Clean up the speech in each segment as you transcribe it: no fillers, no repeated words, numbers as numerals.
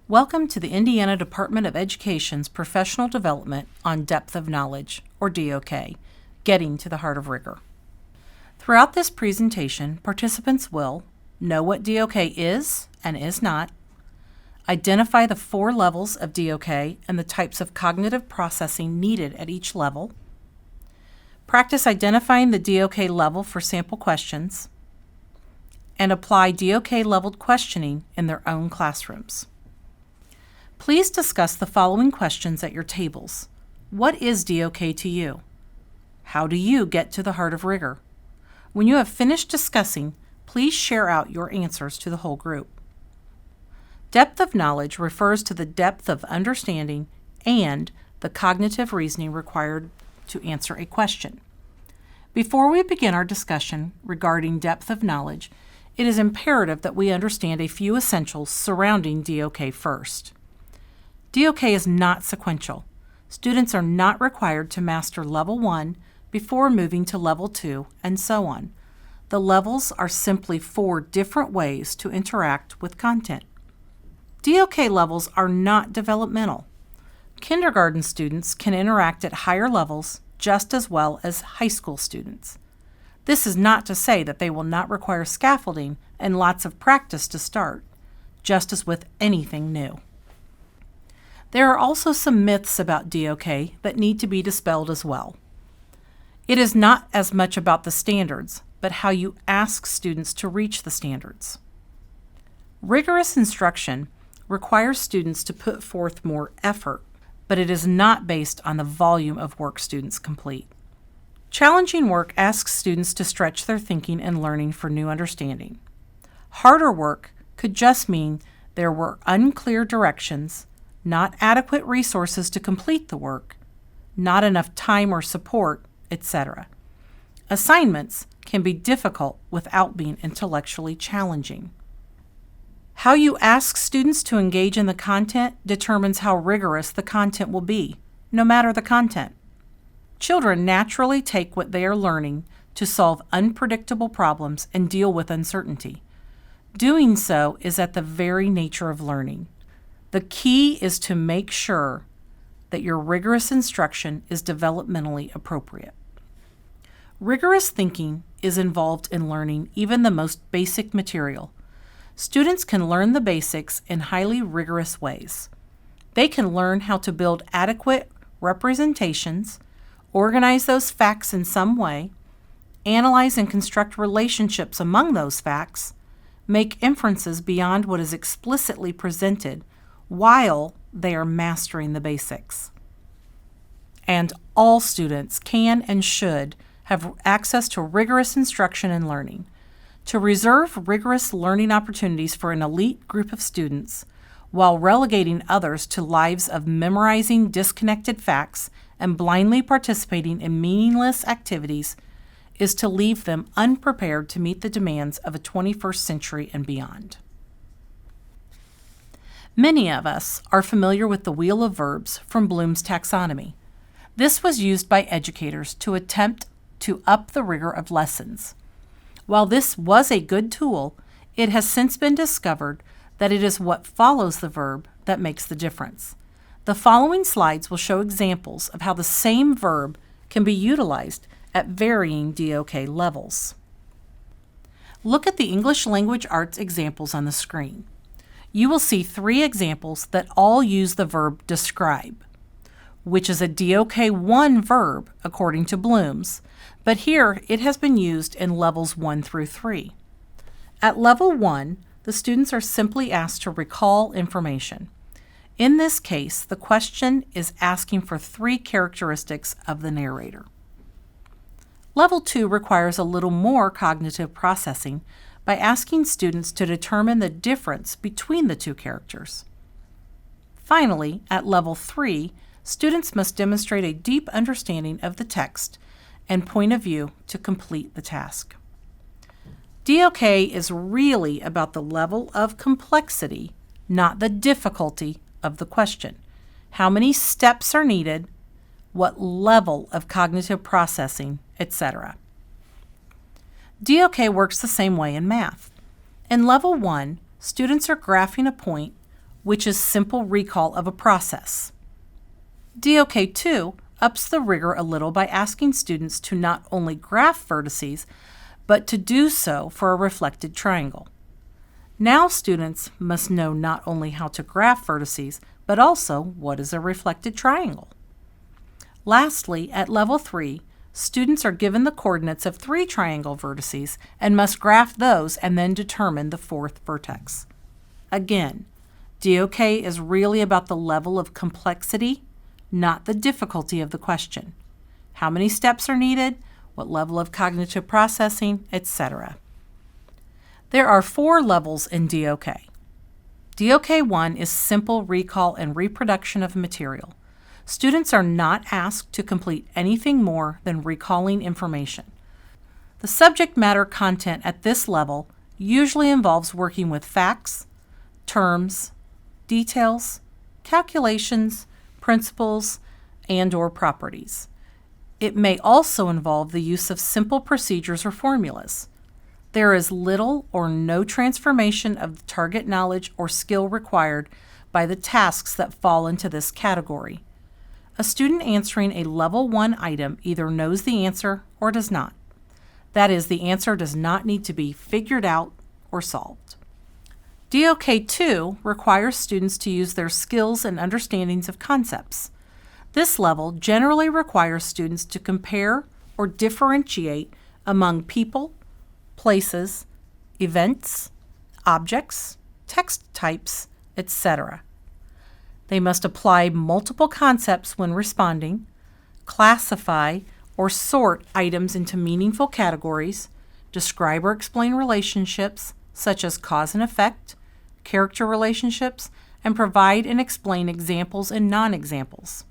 Welcome to the Indiana Department of Education's Professional Development on Depth of Knowledge, or DOK, Getting to the Heart of Rigor. Throughout this presentation, participants will know what DOK is and is not, identify the 4 levels of DOK and the types of cognitive processing needed at each level, practice identifying the DOK level for sample questions, and apply DOK-leveled questioning in their own classrooms. Please discuss the following questions at your tables. What is DOK to you? How do you get to the heart of rigor? When you have finished discussing, please share out your answers to the whole group. Depth of knowledge refers to the depth of understanding and the cognitive reasoning required to answer a question. Before we begin our discussion regarding depth of knowledge, it is imperative that we understand a few essentials surrounding DOK first. DOK is not sequential. Students are not required to master Level 1 before moving to Level 2, and so on. The levels are simply 4 different ways to interact with content. DOK levels are not developmental. Kindergarten students can interact at higher levels just as well as high school students. This is not to say that they will not require scaffolding and lots of practice to start, just as with anything new. There are also some myths about DOK that need to be dispelled as well. It is not as much about the standards, but how you ask students to reach the standards. Rigorous instruction requires students to put forth more effort, but it is not based on the volume of work students complete. Challenging work asks students to stretch their thinking and learning for new understanding. Harder work could just mean there were unclear directions, not adequate resources to complete the work, not enough time or support, etc. Assignments can be difficult without being intellectually challenging. How you ask students to engage in the content determines how rigorous the content will be, no matter the content. Children naturally take what they are learning to solve unpredictable problems and deal with uncertainty. Doing so is at the very nature of learning. The key is to make sure that your rigorous instruction is developmentally appropriate. Rigorous thinking is involved in learning even the most basic material. Students can learn the basics in highly rigorous ways. They can learn how to build adequate representations, organize those facts in some way, analyze and construct relationships among those facts, make inferences beyond what is explicitly presented while they are mastering the basics. And all students can and should have access to rigorous instruction and learning. To reserve rigorous learning opportunities for an elite group of students while relegating others to lives of memorizing disconnected facts and blindly participating in meaningless activities is to leave them unprepared to meet the demands of a 21st century and beyond. Many of us are familiar with the wheel of verbs from Bloom's taxonomy. This was used by educators to attempt to up the rigor of lessons. While this was a good tool, it has since been discovered that it is what follows the verb that makes the difference. The following slides will show examples of how the same verb can be utilized at varying DOK levels. Look at the English Language Arts examples on the screen. You will see 3 examples that all use the verb describe, which is a DOK-1 verb according to Bloom's, but here it has been used in levels 1 through 3. At level 1, the students are simply asked to recall information. In this case, the question is asking for 3 characteristics of the narrator. Level 2 requires a little more cognitive processing by asking students to determine the difference between the 2 characters. Finally, at level 3, students must demonstrate a deep understanding of the text and point of view to complete the task. DOK is really about the level of complexity, not the difficulty of the question. How many steps are needed, what level of cognitive processing, etc. DOK works the same way in math. In Level 1, students are graphing a point which is simple recall of a process. DOK 2 ups the rigor a little by asking students to not only graph vertices, but to do so for a reflected triangle. Now students must know not only how to graph vertices, but also what is a reflected triangle. Lastly, at level 3, students are given the coordinates of 3 triangle vertices and must graph those and then determine the 4th vertex. Again, DOK is really about the level of complexity, not the difficulty of the question. How many steps are needed, what level of cognitive processing, etc. There are 4 levels in DOK. DOK 1 is simple recall and reproduction of material. Students are not asked to complete anything more than recalling information. The subject matter content at this level usually involves working with facts, terms, details, calculations, principles, and/or properties. It may also involve the use of simple procedures or formulas. There is little or no transformation of the target knowledge or skill required by the tasks that fall into this category. A student answering a level 1 item either knows the answer or does not. That is, the answer does not need to be figured out or solved. DOK 2 requires students to use their skills and understandings of concepts. This level generally requires students to compare or differentiate among people, places, events, objects, text types, etc. They must apply multiple concepts when responding, classify or sort items into meaningful categories, describe or explain relationships such as cause and effect, character relationships, and provide and explain examples and non-examples.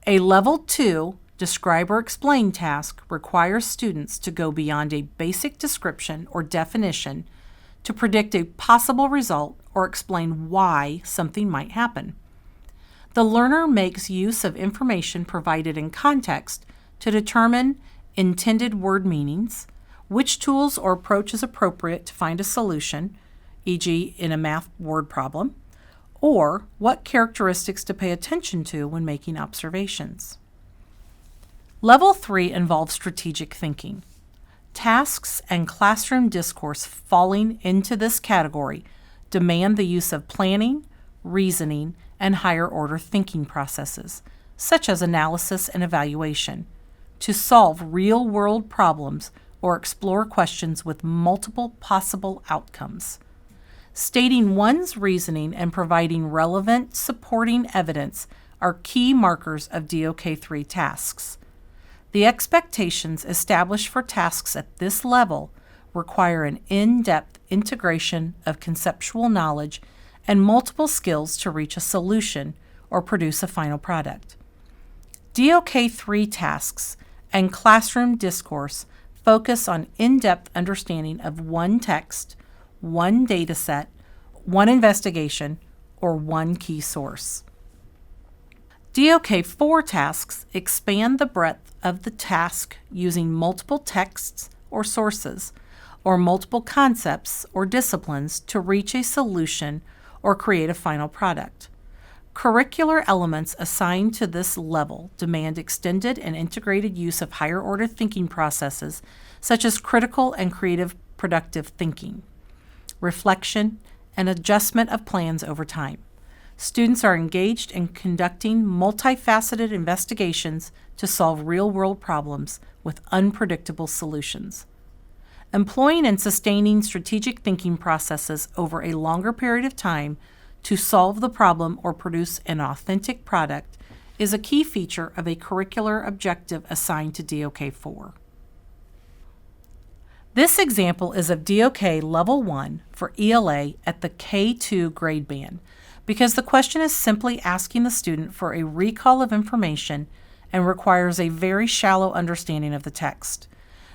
A Level 2 describe or explain task requires students to go beyond a basic description or definition to predict a possible result or explain why something might happen. The learner makes use of information provided in context to determine intended word meanings, which tools or approach is appropriate to find a solution, e.g. in a math word problem, or what characteristics to pay attention to when making observations. Level 3 involves strategic thinking. Tasks and classroom discourse falling into this category demand the use of planning, reasoning, and higher-order thinking processes, such as analysis and evaluation, to solve real-world problems or explore questions with multiple possible outcomes. Stating one's reasoning and providing relevant supporting evidence are key markers of DOK 3 tasks. The expectations established for tasks at this level require an in-depth integration of conceptual knowledge and multiple skills to reach a solution or produce a final product. DOK 3 tasks and classroom discourse focus on in-depth understanding of one text, one data set, one investigation, or one key source. DOK 4 tasks expand the breadth of the task using multiple texts or sources, or multiple concepts or disciplines to reach a solution or create a final product. Curricular elements assigned to this level demand extended and integrated use of higher-order thinking processes such as critical and creative productive thinking, reflection, and adjustment of plans over time. Students are engaged in conducting multifaceted investigations to solve real-world problems with unpredictable solutions. Employing and sustaining strategic thinking processes over a longer period of time to solve the problem or produce an authentic product is a key feature of a curricular objective assigned to DOK 4. This example is of DOK Level 1 for ELA at the K2 grade band because the question is simply asking the student for a recall of information and requires a very shallow understanding of the text.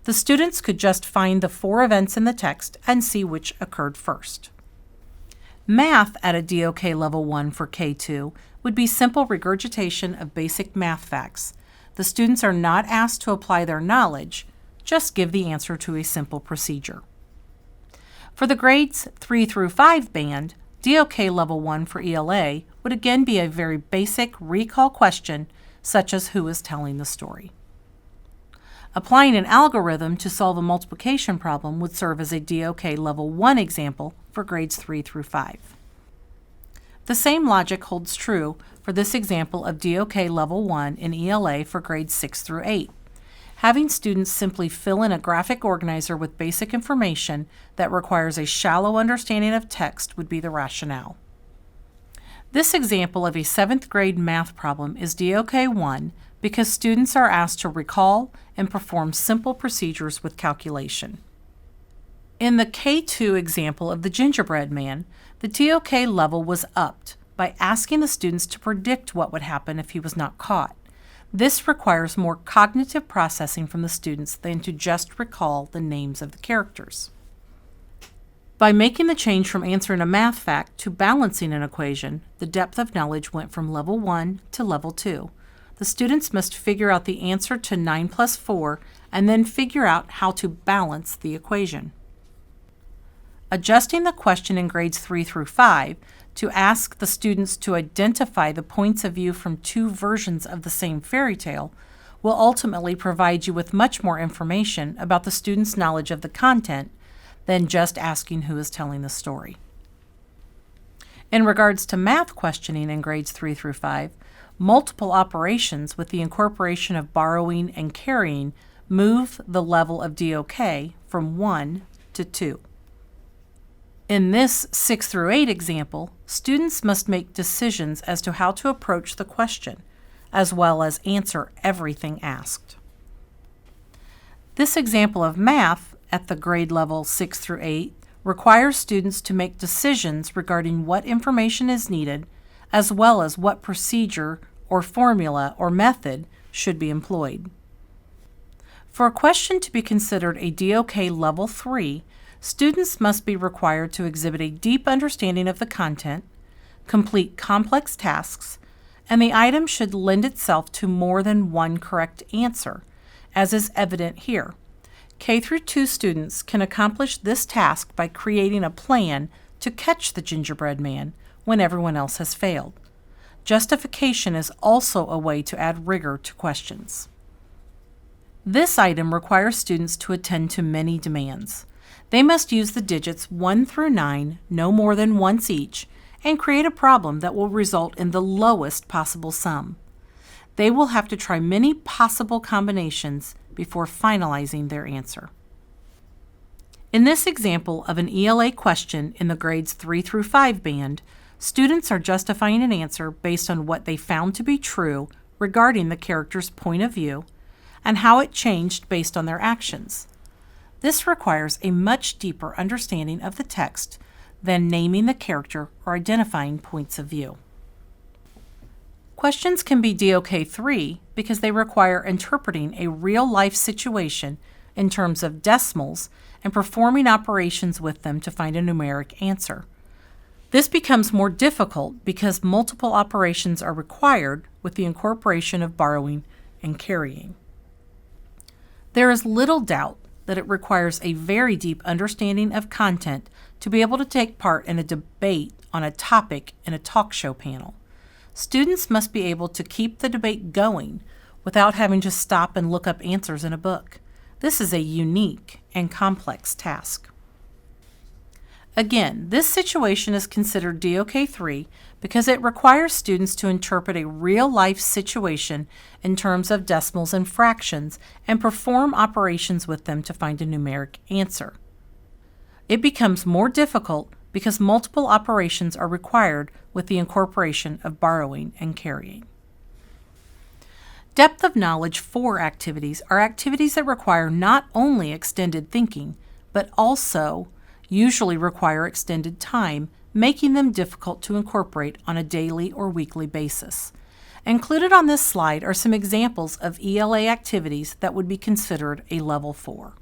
The students could just find the 4 events in the text and see which occurred first. Math at a DOK Level 1 for K2 would be simple regurgitation of basic math facts. The students are not asked to apply their knowledge, just give the answer to a simple procedure. For the grades 3 through 5 band, DOK Level 1 for ELA would again be a very basic recall question, such as who is telling the story. Applying an algorithm to solve a multiplication problem would serve as a DOK Level 1 example for grades 3 through 5. The same logic holds true for this example of DOK Level 1 in ELA for grades 6 through 8. Having students simply fill in a graphic organizer with basic information that requires a shallow understanding of text would be the rationale. This example of a 7th grade math problem is DOK 1 because students are asked to recall and perform simple procedures with calculation. In the K2 example of the gingerbread man, the DOK level was upped by asking the students to predict what would happen if he was not caught. This requires more cognitive processing from the students than to just recall the names of the characters. By making the change from answering a math fact to balancing an equation, the depth of knowledge went from level 1 to level 2. The students must figure out the answer to 9 plus 4 and then figure out how to balance the equation. Adjusting the question in grades 3 through 5 to ask the students to identify the points of view from two versions of the same fairy tale will ultimately provide you with much more information about the students' knowledge of the content than just asking who is telling the story. In regards to math questioning in grades 3 through 5, multiple operations with the incorporation of borrowing and carrying move the level of DOK from 1 to 2. In this 6 through 8 example, students must make decisions as to how to approach the question, as well as answer everything asked. This example of math at the grade level 6 through 8 requires students to make decisions regarding what information is needed, as well as what procedure or formula or method should be employed. For a question to be considered a DOK Level 3, students must be required to exhibit a deep understanding of the content, complete complex tasks, and the item should lend itself to more than one correct answer, as is evident here. K through 2 students can accomplish this task by creating a plan to catch the gingerbread man when everyone else has failed. Justification is also a way to add rigor to questions. This item requires students to attend to many demands. They must use the digits 1 through 9 no more than once each and create a problem that will result in the lowest possible sum. They will have to try many possible combinations before finalizing their answer. In this example of an ELA question in the grades 3 through 5 band, students are justifying an answer based on what they found to be true regarding the character's point of view and how it changed based on their actions. This requires a much deeper understanding of the text than naming the character or identifying points of view. Questions can be DOK 3 because they require interpreting a real-life situation in terms of decimals and performing operations with them to find a numeric answer. This becomes more difficult because multiple operations are required with the incorporation of borrowing and carrying. There is little doubt that it requires a very deep understanding of content to be able to take part in a debate on a topic in a talk show panel. Students must be able to keep the debate going without having to stop and look up answers in a book. This is a unique and complex task. Again, this situation is considered DOK 3 because it requires students to interpret a real-life situation in terms of decimals and fractions and perform operations with them to find a numeric answer. It becomes more difficult because multiple operations are required with the incorporation of borrowing and carrying. Depth of knowledge 4 activities are activities that require not only extended thinking, but also usually require extended time, making them difficult to incorporate on a daily or weekly basis. Included on this slide are some examples of ELA activities that would be considered a Level 4.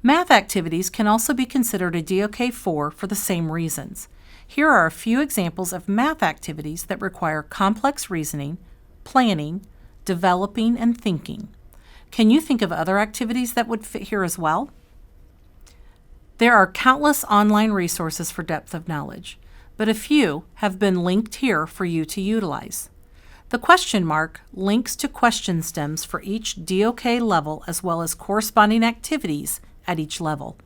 Math activities can also be considered a DOK 4 for the same reasons. Here are a few examples of math activities that require complex reasoning, planning, developing, and thinking. Can you think of other activities that would fit here as well? There are countless online resources for depth of knowledge, but a few have been linked here for you to utilize. The question mark links to question stems for each DOK level as well as corresponding activities at each level.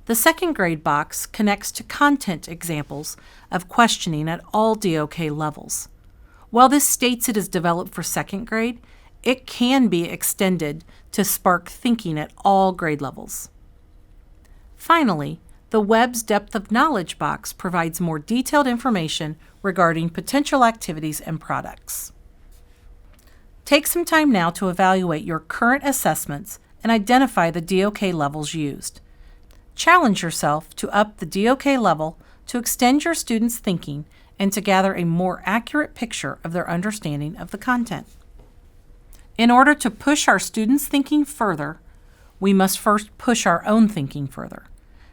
The second grade box connects to content examples of questioning at all DOK levels. While this states it is developed for second grade, it can be extended to spark thinking at all grade levels. Finally, the Web's Depth of Knowledge box provides more detailed information regarding potential activities and products. Take some time now to evaluate your current assessments and identify the DOK levels used. Challenge yourself to up the DOK level to extend your students' thinking and to gather a more accurate picture of their understanding of the content. In order to push our students' thinking further, we must first push our own thinking further.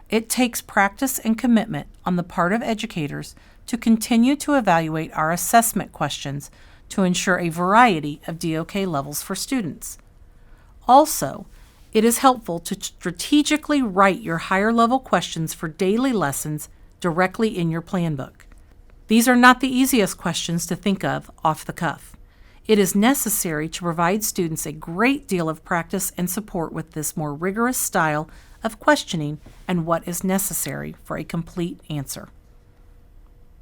It takes practice and commitment on the part of educators to continue to evaluate our assessment questions to ensure a variety of DOK levels for students. Also, it is helpful to strategically write your higher level questions for daily lessons directly in your plan book. These are not the easiest questions to think of off the cuff. It is necessary to provide students a great deal of practice and support with this more rigorous style of questioning and what is necessary for a complete answer.